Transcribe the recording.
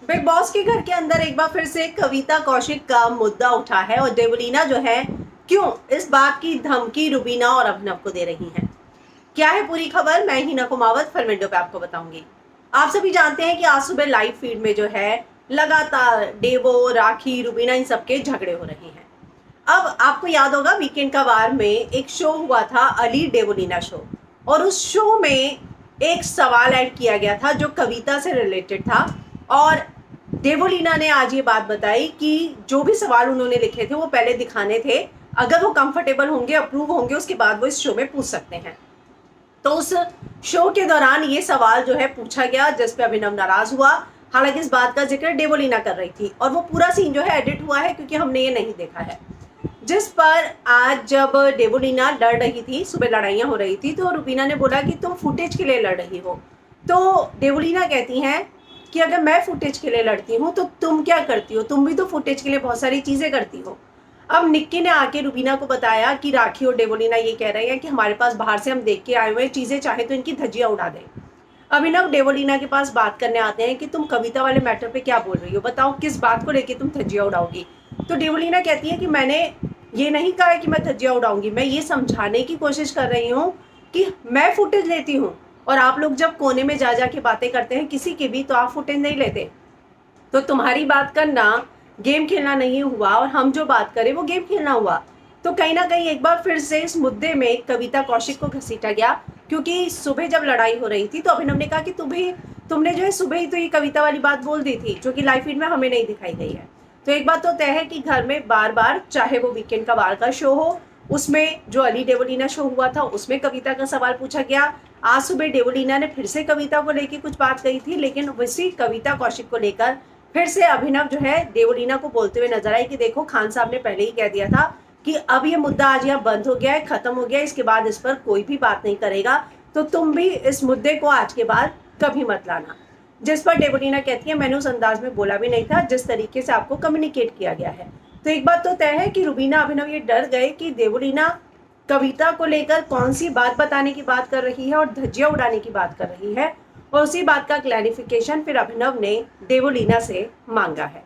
Big boss के घर के अंदर एक बार फिर से कविता कौशिक का मुद्दा उठा है और देवलीना जो है क्यों इस बात की धमकी रुबीना और अभिनव को दे रही हैं। क्या है पूरी खबर, मैं हिना कुमावत फर्मेंडो पे आपको बताऊंगी। आप सभी जानते हैं कि आज सुबह लाइव फीड में जो है लगातार डेवो, राखी, रुबीना इन सबके झगड़े हो रहे हैं। अब आपको याद होगा वीकेंड का वार में एक शो हुआ था, अली डेवोलीना शो, और उस शो में एक सवाल ऐड किया गया था जो कविता से रिलेटेड था। और देवोलीना ने आज ये बात बताई कि जो भी सवाल उन्होंने लिखे थे वो पहले दिखाने थे, अगर वो कंफर्टेबल होंगे, अप्रूव होंगे, उसके बाद वो इस शो में पूछ सकते हैं। तो उस शो के दौरान ये सवाल जो है पूछा गया जिस पे अभिनव नाराज हुआ। हालांकि इस बात का जिक्र देवोलीना कर रही थी और वो पूरा सीन जो है एडिट हुआ है क्योंकि हमने ये नहीं देखा है। जिस पर आज जब देवोलीना लड़ रही थी, सुबह लड़ाइयाँ हो रही थी, तो रुबीना ने बोला कि तुम फुटेज के लिए लड़ रही हो। तो देवोलीना कहती हैं कि अगर मैं फुटेज के लिए लड़ती हूँ तो तुम क्या करती हो, तुम भी तो फुटेज के लिए बहुत सारी चीज़ें करती हो। अब निक्की ने आके रुबीना को बताया कि राखी और देवोलीना ये कह रहे हैं कि हमारे पास बाहर से हम देख के आए हुए चीज़ें, चाहे तो इनकी धज्जियाँ उड़ा दें। अभिनव देवोलीना के पास बात करने आते हैं कि तुम कविता वाले मैटर पे क्या बोल रही हो, बताओ किस बात को लेके तुम धज्जियाँ उड़ाओगी। तो देवोलीना कहती है कि मैंने ये नहीं कहा है कि मैं धज्जियाँ उड़ाऊंगी, मैं ये समझाने की कोशिश कर रही हूँ कि मैं फुटेज लेती हूँ और आप लोग जब कोने में जा जा के बातें करते हैं किसी की भी, तो आप फुटेज नहीं लेते। तो तुम्हारी बात करना गेम खेलना नहीं हुआ और हम जो बात करें वो गेम खेलना हुआ। तो कहीं ना कहीं एक बार फिर से इस मुद्दे में कविता कौशिक को घसीटा गया, क्योंकि सुबह जब लड़ाई हो रही थी तो अभिनव ने कहा कि तुमने जो है सुबह ही तो ये कविता वाली बात बोल दी थी जो कि लाइव फीड में हमें नहीं दिखाई गई है। तो एक बात तो तय है कि घर में बार बार, चाहे वो वीकेंड का वार का शो हो, उसमें जो अली देवोलीना शो हुआ था उसमें कविता का सवाल पूछा गया। आज सुबह देवोलीना ने फिर से कविता को लेकर कुछ बात कही थी, लेकिन वैसी कविता कौशिक को लेकर फिर से अभिनव जो है देवोलीना को बोलते हुए नजर आए कि देखो, खान साहब ने पहले ही कह दिया था कि अब ये मुद्दा आज यहाँ बंद हो गया है, खत्म हो गया है, इसके बाद इस पर कोई भी बात नहीं करेगा, तो तुम भी इस मुद्दे को आज के बाद कभी मत लाना। जिस पर देवोलीना कहती है मैंने उस अंदाज में बोला भी नहीं था जिस तरीके से आपको कम्युनिकेट किया गया है। तो एक बात तो तय है कि रुबीना अभिनव ये डर गए कि देवोलीना कविता को लेकर कौन सी बात बताने की बात कर रही है और धज्जियां उड़ाने की बात कर रही है, और उसी बात का क्लैरिफिकेशन फिर अभिनव ने देवोलीना से मांगा है।